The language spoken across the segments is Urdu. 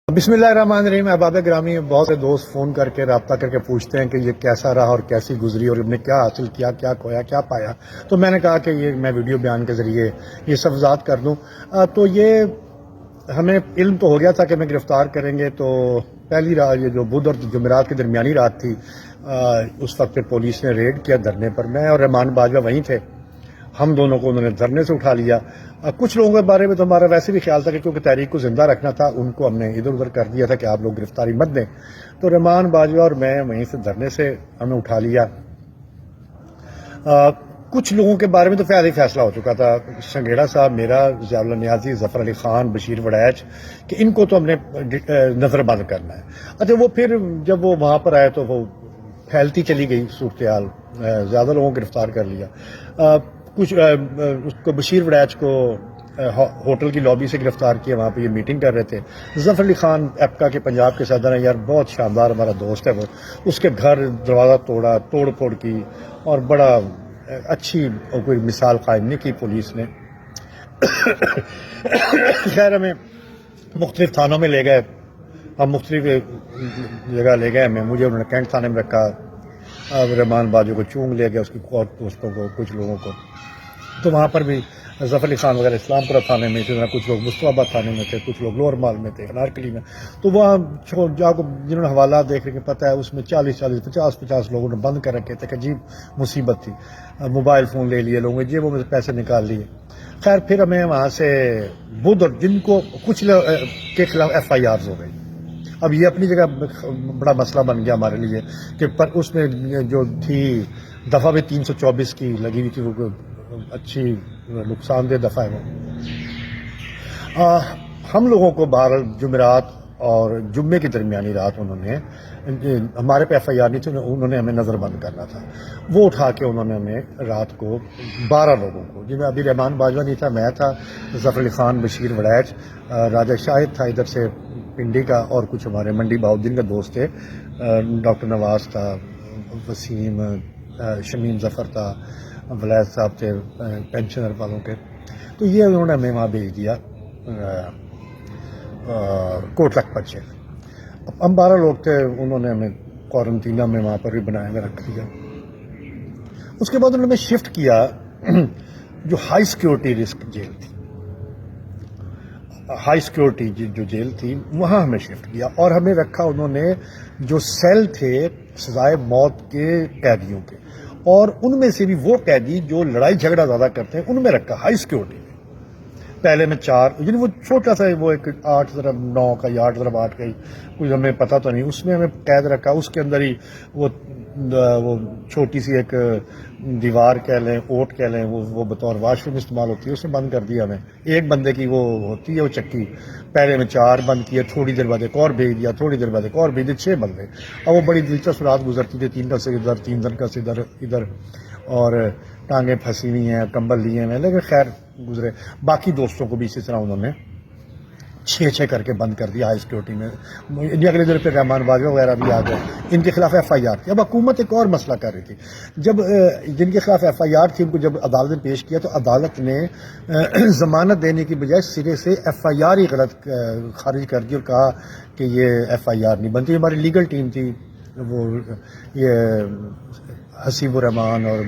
بسم اللہ الرحمن الرحیم۔ احباب گرامی، بہت سے دوست فون کر کے رابطہ کر کے پوچھتے ہیں کہ یہ کیسا رہا اور کیسی گزری اور ہم نے کیا حاصل کیا، کیا کھویا، کیا پایا۔ تو میں نے کہا کہ یہ میں ویڈیو بیان کے ذریعے یہ سب وضاحت کر دوں۔ تو یہ ہمیں علم تو ہو گیا تھا کہ ہمیں گرفتار کریں گے۔ تو پہلی رات، یہ جو بدھ اور جمعرات کی درمیانی رات تھی، اس وقت پولیس نے ریڈ کیا دھرنے پر۔ میں اور رحمان باجوہ وہیں تھے، ہم دونوں کو انہوں نے دھرنے سے اٹھا لیا۔ کچھ لوگوں کے بارے میں تو ہمارا ویسے بھی خیال تھا کہ کیونکہ تحریک کو زندہ رکھنا تھا، ان کو ہم نے ادھر ادھر کر دیا تھا کہ آپ لوگ گرفتاری مت دیں۔ تو رحمان باجوہ اور میں وہیں سے دھرنے سے ہمیں اٹھا لیا۔ کچھ لوگوں کے بارے میں تو فیصلہ ہو چکا تھا، سنگیڑا صاحب، میرا، ضیاء اللہ نیازی، ظفر علی خان، بشیر وڑیچ، کہ ان کو تو ہم نے نظر بند کرنا ہے۔ اچھا، وہ پھر جب وہ وہاں پر آئے تو وہ پھیلتی چلی گئی صورتحال، زیادہ لوگوں کو گرفتار کر لیا۔ کچھ اس کو بشیر وڑیچ کو ہوٹل کی لابی سے گرفتار کیا، وہاں پہ یہ میٹنگ کر رہے تھے۔ ظفر علی خان ایپکا کے پنجاب کے صدر ہیں، یار بہت شاندار ہمارا دوست ہے وہ، اس کے گھر دروازہ توڑا، توڑ پھوڑ کی، اور بڑا اچھی کوئی مثال قائم نہیں کی پولیس نے۔ خیر، ہمیں مختلف تھانوں میں لے گئے، ہم مختلف جگہ لے گئے ہمیں، مجھے انہوں نے کینٹ تھانے میں رکھا، رحمان باجوہ کو چونگ لے گیا، اس کی اور دوستوں کو، کچھ لوگوں کو۔ تو وہاں پر بھی ظفر علی خان وغیرہ اسلام پورہ تھانے میں تھے، کچھ لوگ مصطفیٰ آباد تھانے میں تھے، کچھ لوگ لوور مال میں تھے، انارکلی میں۔ تو وہاں جا کو جنہوں نے حوالات دیکھ کے پتہ ہے، اس میں 40-50 لوگوں نے بند کر رکھے تھے کہ عجیب مصیبت تھی، موبائل فون لے لیے لوگوں نے، جیبوں میں سے پیسے نکال لیے۔ خیر، پھر ہمیں وہاں سے بدھ اور جن کو کچھ کے خلاف FIRs ہو گئی۔ اب یہ اپنی جگہ بڑا مسئلہ بن گیا ہمارے لیے کہ پر اس میں جو تھی دفعہ بھی 324 کی لگی ہوئی تھی، وہ اچھی نقصان دہ دفعہ ہے وہ۔ ہم لوگوں کو بہرحال جمعرات اور جمعے کی درمیانی رات انہوں نے، ہمارے پہ FIR نہیں تھی، انہوں نے ہمیں نظر بند کرنا تھا، وہ اٹھا کے انہوں نے ہمیں رات کو 12 لوگوں کو، جن میں ابھی رحمان باجوہ نہیں تھا، میں تھا، ظفر علی خان، بشیر وڑیچ، راجہ شاہد تھا ادھر سے پنڈی کا، اور کچھ ہمارے منڈی بہاؤالدین کا دوست تھے، ڈاکٹر نواز تھا، وسیم، شمیم ظفر تھا، ولید صاحب تھے پینشنر والوں کے۔ تو یہ انہوں نے ہمیں وہاں بھیج دیا کوٹ لکھپت پچے۔ ہم 12 لوگ تھے، انہوں نے ہمیں کوارنٹینہ میں وہاں پر بھی بنایا میں رکھ دیا۔ اس کے بعد انہوں نے ہمیں شفٹ کیا جو ہائی سیکیورٹی رسک جیل تھی، ہائی سیکیورٹی جو جیل تھی، وہاں ہمیں شفٹ کیا، اور ہمیں رکھا انہوں نے جو سیل تھے سزائے موت کے قیدیوں کے، اور ان میں سے بھی وہ قیدی جو لڑائی جھگڑا زیادہ کرتے ہیں، ان میں رکھا ہائی سیکیورٹی میں۔ پہلے میں 4، یعنی وہ چھوٹا سا، وہ ایک 8/9 کا یا 8/8 کا ہی، کچھ ہمیں پتہ تو نہیں، اس میں ہمیں قید رکھا۔ اس کے اندر ہی وہ چھوٹی سی ایک دیوار کہہ لیں، اوٹ کہہ لیں، وہ بطور واش روم استعمال ہوتی ہے، اس میں بند کر دیا ہمیں۔ ایک بندے کی وہ ہوتی ہے وہ چکی، پہلے میں 4 بند کیا، تھوڑی دیر بعد ایک اور بھیج دیا، تھوڑی دیر بعد ایک اور بھیج دیا، 6 بندے۔ اب وہ بڑی دلچسپ رات گزرتی تھی، 3 کا سے ادھر، 3 کا سے ادھر، اور ٹانگیں پھنسی ہوئی ہیں، کمبل لیے ہیں، لیکن خیر گزرے۔ باقی دوستوں کو بھی اسی طرح انہوں نے 6 کر کے بند کر دیا ہائی سیکیورٹی میں۔ اگلے دن پہ رحمان باجوہ وغیرہ بھی آ گئے، ان کے خلاف FIR تھی۔ اب حکومت ایک اور مسئلہ کر رہی تھی، جب جن کے خلاف FIR تھی ان کو جب عدالت میں پیش کیا تو عدالت نے ضمانت دینے کی بجائے سرے سے FIR ہی غلط خارج کر دی، اور کہا کہ یہ FIR نہیں بنتی۔ ہماری لیگل ٹیم تھی، وہ یہ حسیب الرحمان اور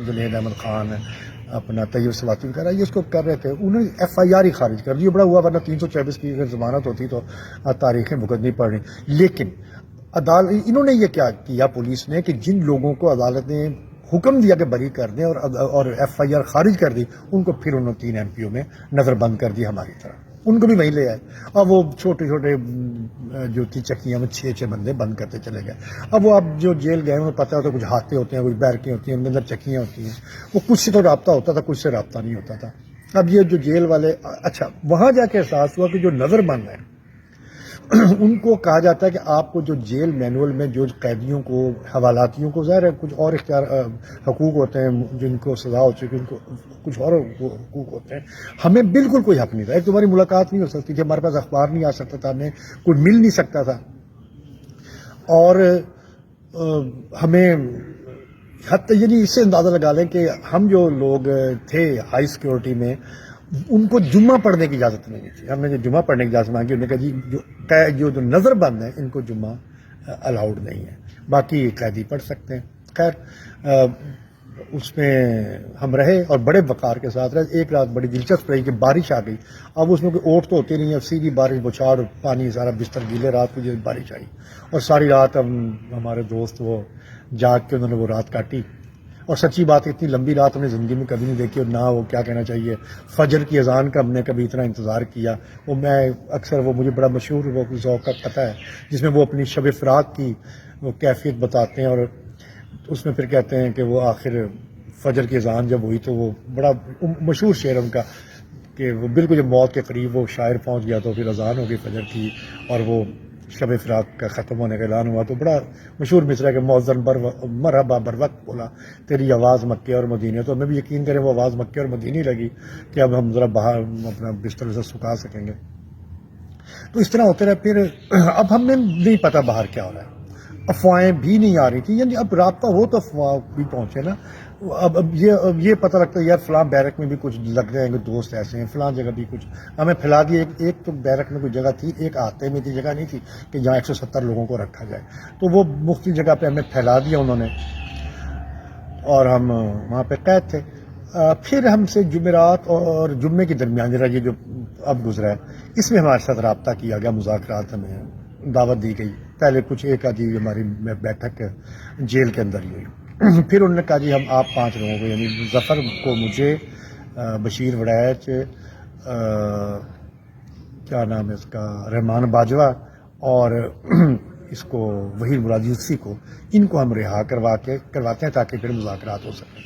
جنید احمد خان، اپنا طیب سواتی وغیرہ، یہ اس کو کر رہے تھے، انہوں نے FIR ہی خارج کر دی۔ بڑا ہوا، ورنہ 324 کی اگر ضمانت ہوتی تو تاریخیں بھگتنی پڑ رہی۔ لیکن عدالت، انہوں نے یہ کیا کیا پولیس نے کہ جن لوگوں کو عدالت نے حکم دیا کہ بری کر دیں اور FIR خارج کر دی، ان کو پھر انہوں نے 3 MPO میں نظر بند کر دی ہماری طرح، ان کو بھی وہیں لے آئے۔ اب وہ چھوٹے جو تھی چکیاں میں 6 بندے بند کرتے چلے گئے۔ اب وہ جو جیل گئے انہیں پتہ ہوتا ہے، کچھ ہاتھیں ہوتے ہیں، کچھ بیرکیں ہوتی ہیں، ان کے اندر چکیاں ہوتی ہیں، وہ کچھ سے تو رابطہ ہوتا تھا، کچھ سے رابطہ نہیں ہوتا تھا۔ اب یہ جو جیل والے، اچھا وہاں جا کے احساس ہوا کہ جو نظر بند ہے ان کو کہا جاتا ہے کہ آپ کو جو جیل مینول میں جو قیدیوں کو، حوالاتیوں کو، ظاہر ہے کچھ اور اختیار حقوق ہوتے ہیں جن کو سزا ہو چکی، ان کو کچھ اور حقوق ہوتے ہیں، ہمیں بالکل کوئی حق نہیں تھا۔ ایک تمہاری ملاقات نہیں ہو سکتی تھی، ہمارے پاس اخبار نہیں آ سکتا تھا، ہمیں کوئی مل نہیں سکتا تھا، اور ہمیں حتی یعنی اس سے اندازہ لگا لیں کہ ہم جو لوگ تھے ہائی سیکیورٹی میں، ان کو جمعہ پڑھنے کی اجازت نہیں تھی۔ ہم نے جو جمعہ پڑھنے کی اجازت مانگی، انہوں نے کہا جی جو جو نظر بند ہیں ان کو جمعہ الاؤڈ نہیں ہے، باقی قیدی پڑھ سکتے ہیں۔ خیر اس میں ہم رہے اور بڑے وقار کے ساتھ رہے۔ ایک رات بڑی دلچسپ رہی کہ بارش آ گئی، اب اس میں کوئی اوٹ تو ہوتی نہیں ہے، سیدھی بارش، بچھاڑ، پانی، سارا بستر گیلے۔ رات کو جب بارش آئی اور ساری رات ہمارے دوست وہ جاگ کے انہوں نے وہ رات کاٹی، اور سچی بات اتنی لمبی رات ہم نے زندگی میں کبھی نہیں دیکھی، اور نہ وہ کیا کہنا چاہیے فجر کی اذان کا ہم نے کبھی اتنا انتظار کیا۔ وہ میں اکثر وہ مجھے بڑا مشہور وہ ذوق کا پتہ ہے جس میں وہ اپنی شب فرات کی وہ کیفیت بتاتے ہیں، اور اس میں پھر کہتے ہیں کہ وہ آخر فجر کی اذان جب ہوئی تو وہ بڑا مشہور شعر ان کا کہ وہ بالکل جب موت کے قریب وہ شاعر پہنچ گیا تو پھر اذان ہو گئی فجر کی اور وہ شب فراق کا ختم ہونے کا اعلان ہوا، تو بڑا مشہور مصرع ہے کہ مؤذن مرحبا بر وقت بولا تیری آواز مکے اور مدینے۔ تو ہمیں بھی یقین کریں وہ آواز مکے اور مدینے لگی کہ اب ہم ذرا باہر اپنا بستر سے سکھا سکیں گے۔ تو اس طرح ہوتے رہے۔ پھر اب ہمیں نہیں پتا باہر کیا ہو رہا ہے، افواہیں بھی نہیں آ رہی تھی، یعنی اب رابطہ ہو تو افواہ بھی پہنچے نا۔ اب یہ پتہ لگتا ہے یار فلاں بیرک میں بھی کچھ لگ رہے ہیں کہ دوست ایسے ہیں، فلاں جگہ بھی کچھ ہمیں پھیلا دیا۔ ایک تو بیرک میں کوئی جگہ تھی، ایک آتے میں تھی، جگہ نہیں تھی کہ جہاں 170 لوگوں کو رکھا جائے، تو وہ مختلف جگہ پہ ہمیں پھیلا دیا انہوں نے اور ہم وہاں پہ قید تھے۔ پھر ہم سے جمعرات اور جمعے کے درمیان یہ جو اب گزرا ہے اس میں ہمارے ساتھ رابطہ کیا گیا، مذاکرات ہمیں دعوت دی گئی۔ پہلے کچھ ایک آدھی ہماری بیٹھک جیل کے اندر ہی ہوئی، پھر انہوں نے کہا جی ہم آپ 5 لوگوں کو، یعنی ظفر کو، مجھے، بشیر وڑیچ، کیا نام ہے اس کا، رحمان باجوہ، اور اس کو وحید مراد یوسفی کو، ان کو ہم رہا کرواتے ہیں تاکہ پھر مذاکرات ہو سکیں۔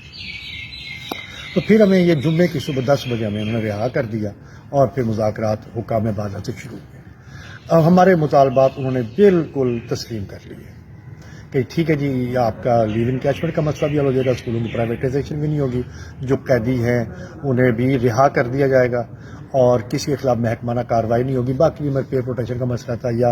تو پھر ہمیں یہ جمعے کی صبح 10 بجے ہمیں انہوں نے رہا کر دیا اور پھر مذاکرات حکام بازا سے شروع ہوئے۔ اب ہمارے مطالبات انہوں نے بالکل تسلیم کر لیے کہ ٹھیک ہے جی آپ کا لیو انکیچمنٹ کا مسئلہ بھی حل ہو جائے گا، اسکولوں کی پرائیویٹائزیشن بھی نہیں ہوگی، جو قیدی ہیں انہیں بھی رہا کر دیا جائے گا اور کسی کے خلاف محکمانہ کارروائی نہیں ہوگی۔ باقی میں پیئر پروٹیکشن کا مسئلہ تھا یا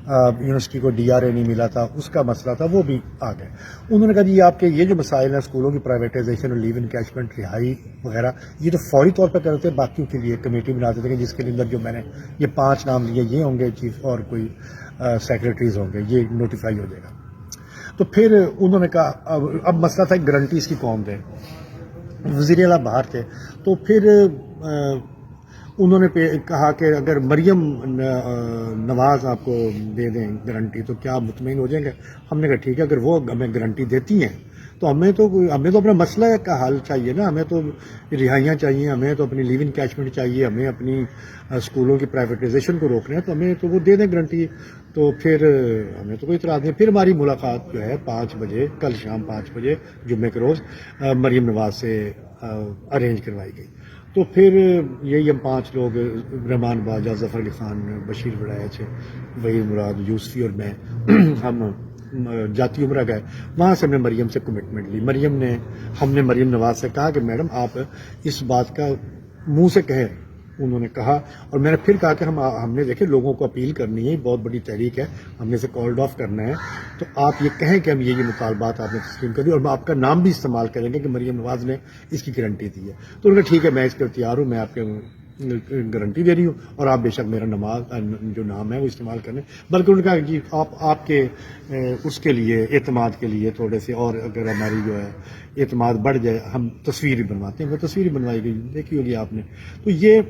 یونیورسٹی کو DRA نہیں ملا تھا اس کا مسئلہ تھا، وہ بھی آ گئے۔ انہوں نے کہا جی آپ کے یہ جو مسائل ہیں اسکولوں کی پرائیویٹائزیشن اور لیو انکیچمنٹ، رہائی وغیرہ، یہ تو فوری طور پہ کرتے، باقیوں کے لیے کمیٹی بناتے تھے جس کے اندر جو میں نے یہ 5 نام لیے یہ ہوں گے چیف اور کوئی سیکرٹریز ہوں گے، یہ نوٹیفائی ہو جائے گا۔ تو پھر انہوں نے کہا اب مسئلہ تھا گارنٹی اس کی کون دے، وزیر اعلیٰ باہر تھے، تو پھر انہوں نے کہا کہ اگر مریم نواز آپ کو دے دیں گارنٹی تو کیا آپ مطمئن ہو جائیں گے؟ ہم نے کہا ٹھیک ہے، اگر وہ ہمیں گارنٹی دیتی ہیں تو ہمیں تو اپنا مسئلہ کا حل چاہیے نا، ہمیں تو رہائیاں چاہیے، ہمیں تو اپنی لیو انکیچمنٹ چاہیے، ہمیں اپنی اسکولوں کی پرائیویٹائزیشن کو روکنا ہے، تو ہمیں تو وہ دے دیں گارنٹی۔ تو پھر ہمیں تو کوئی اعتراض نہیں۔ پھر ہماری ملاقات جو ہے 5 بجے، کل شام 5 بجے جمعے کے روز مریم نواز سے ارینج کروائی گئی۔ تو پھر یہی ہم 5 لوگ، رحمان باجوہ، ظفر علی خان، بشیر وڑیچ، وحید مراد یوسفی اور میں، ہم جاتی عمرہ گئے۔ وہاں سے ہم نے مریم سے کمٹمنٹ لی۔ ہم نے مریم نواز سے کہا کہ میڈم آپ اس بات کا منہ سے کہیں، انہوں نے کہا، اور میں نے پھر کہا کہ ہم نے دیکھے لوگوں کو اپیل کرنی ہے، بہت بڑی تحریک ہے، ہم نے اسے کالڈ آف کرنا ہے، تو آپ یہ کہیں کہ ہم یہ مطالبات آپ نے تسلیم کر دی اور ہم آپ کا نام بھی استعمال کریں گے کہ مریم نواز نے اس کی گارنٹی دی ہے۔ تو انہوں نے ٹھیک ہے میں اس کے تیار ہوں، میں آپ کے گارنٹی دے رہی ہوں اور آپ بے شک میرا جو نام ہے وہ استعمال کریں۔ بلکہ انہوں نے کہا جی آپ کے اس کے لیے اعتماد کے لیے تھوڑے سے اور اگر ہماری جو ہے اعتماد بڑھ جائے ہم تصویر بھی بنواتے ہیں، وہ تصویر بنوائی گئی، دیکھی ہوگی آپ نے۔ تو یہ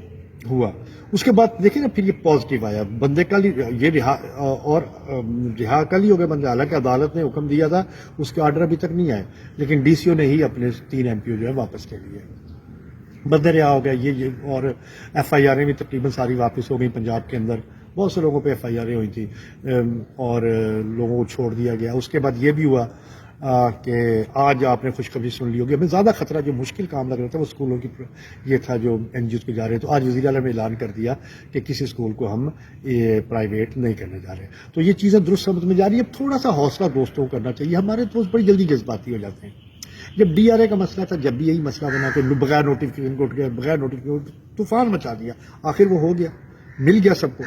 ہوا۔ اس کے بعد دیکھیں نا پھر یہ پازیٹیو آیا، بندے کل یہ رہا کل ہی ہو گئے بندے، حالانکہ عدالت نے حکم دیا تھا، اس کے آرڈر ابھی تک نہیں آئے، لیکن DCO نے ہی اپنے 3 MPO جو ہے واپس لے لیے، بندے رہا ہو گیا۔ یہ اور FIR بھی تقریباً ساری واپس ہو گئی پنجاب کے اندر، بہت سے لوگوں پہ FIR ہوئی تھی اور لوگوں کو چھوڑ دیا گیا۔ اس کے بعد یہ بھی ہوا کہ آج آپ نے خوشخبری سن لی ہوگی، ہمیں زیادہ خطرہ جو مشکل کام لگ رہا تھا وہ اسکولوں کی یہ تھا جو NGOs کے جا رہے، تو آج وزیر اعلیٰ نے اعلان کر دیا کہ کسی اسکول کو ہم پرائیویٹ نہیں کرنے جا رہے۔ تو یہ چیزیں درست سمجھ میں جا رہی ہے۔ اب تھوڑا سا حوصلہ دوستوں کو کرنا چاہیے، ہمارے دوست بڑی جلدی جذباتی ہو جاتے ہیں۔ جب DRA کا مسئلہ تھا، جب بھی یہی مسئلہ بنا کہ بغیر نوٹیفکیشن طوفان مچا دیا، آخر وہ ہو گیا، مل گیا سب کو۔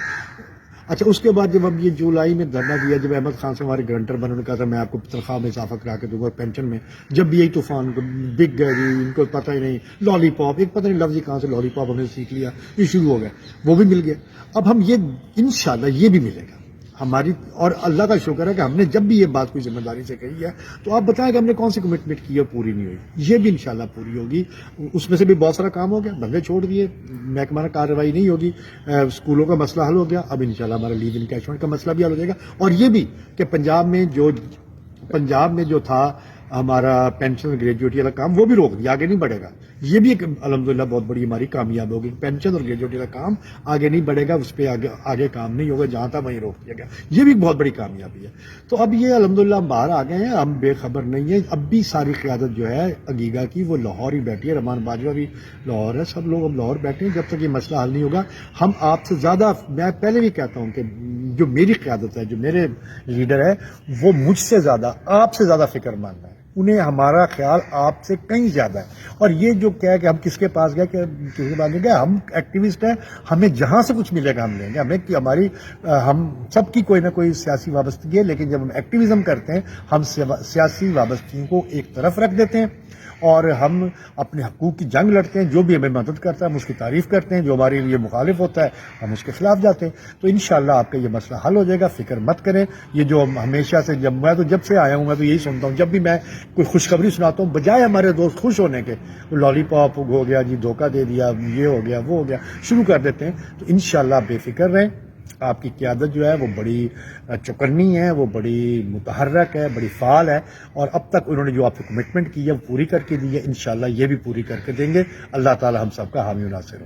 اچھا اس کے بعد جب ہم یہ جولائی میں دھرنا دیا، جب احمد خان سے ہمارے گرنٹر بنے، انہوں نے کہا تھا میں آپ کو تنخواہ میں اضافہ کرا کے دوں گا پینشن میں، جب بھی یہی طوفان بک گئے جی، ان کو پتہ ہی نہیں، لالی پاپ، ایک پتہ نہیں لفظ کہاں سے لالی پاپ ہم نے سیکھ لیا، یہ شروع ہو گیا، وہ بھی مل گیا۔ اب ہم یہ انشاءاللہ یہ بھی ملے گا ہماری، اور اللہ کا شکر ہے کہ ہم نے جب بھی یہ بات کوئی ذمہ داری سے کہی ہے تو آپ بتائیں کہ ہم نے کون سی کمٹمنٹ کی ہے پوری نہیں ہوئی، یہ بھی انشاءاللہ پوری ہوگی۔ اس میں سے بھی بہت سارا کام ہو گیا، بندے چھوڑ دیے، محکمہ کارروائی نہیں ہوگی، اسکولوں کا مسئلہ حل ہو گیا، اب انشاءاللہ ہمارا لیو انکیشمنٹ کا مسئلہ بھی حل ہو جائے گا، اور یہ بھی کہ پنجاب میں جو تھا ہمارا پینشن گریجویٹی والا کام وہ بھی روک دیا، آگے نہیں بڑھے گا، یہ بھی ایک الحمدللہ بہت بڑی ہماری کامیاب ہوگی، پینشن اور گریجویٹی والا کام آگے نہیں بڑھے گا، اس پہ آگے کام نہیں ہوگا، جہاں تھا وہیں روک دیا گیا، یہ بھی بہت بڑی کامیابی ہے۔ تو اب یہ الحمدللہ ہم باہر آ گئے ہیں، ہم بے خبر نہیں ہیں، اب بھی ساری قیادت جو ہے عگیگا کی وہ لاہور ہی بیٹھی ہے، رحمان باجوہ بھی لاہور ہے، سب لوگ ہم لاہور بیٹھے ہیں، جب تک یہ مسئلہ حل نہیں ہوگا ہم آپ سے زیادہ، میں پہلے بھی کہتا ہوں کہ جو میری قیادت ہے، جو میرے لیڈر ہے، وہ مجھ سے زیادہ آپ سے زیادہ فکر مند ہے، انہیں ہمارا خیال آپ سے کہیں زیادہ ہے، اور یہ جو کیا ہے کہ ہم کس کے پاس گئے کہ کسی کے پاس نہیں گئے، ہم ایکٹیوسٹ ہیں، ہمیں جہاں سے کچھ ملے گا ہم لیں گے، ہم سب کی کوئی نہ کوئی سیاسی وابستگی ہے، لیکن جب ہم ایکٹیویزم کرتے ہیں ہم سیاسی وابستگیوں کو ایک طرف رکھ دیتے ہیں اور ہم اپنے حقوق کی جنگ لڑتے ہیں، جو بھی ہمیں مدد کرتا ہے ہم اس کی تعریف کرتے ہیں، جو ہمارے لیے مخالف ہوتا ہے ہم اس کے خلاف جاتے ہیں۔ تو انشاءاللہ آپ کا یہ مسئلہ حل ہو جائے گا، فکر مت کریں۔ یہ جو ہمیشہ سے جب سے آیا ہوں میں تو یہی سنتا ہوں، جب بھی میں کوئی خوشخبری سناتا ہوں، بجائے ہمارے دوست خوش ہونے کے لالی پاپ ہو گیا جی، دھوکہ دے دیا، یہ ہو گیا وہ ہو گیا، شروع کر دیتے ہیں۔ تو انشاءاللہ بے فکر رہیں، آپ کی قیادت جو ہے وہ بڑی چوکنی ہے، وہ بڑی متحرک ہے، بڑی فعال ہے، اور اب تک انہوں نے جو آپ سے کمٹمنٹ کی ہے وہ پوری کر کے دی ہے، انشاءاللہ یہ بھی پوری کر کے دیں گے۔ اللہ تعالی ہم سب کا حامی و ناصر ہو۔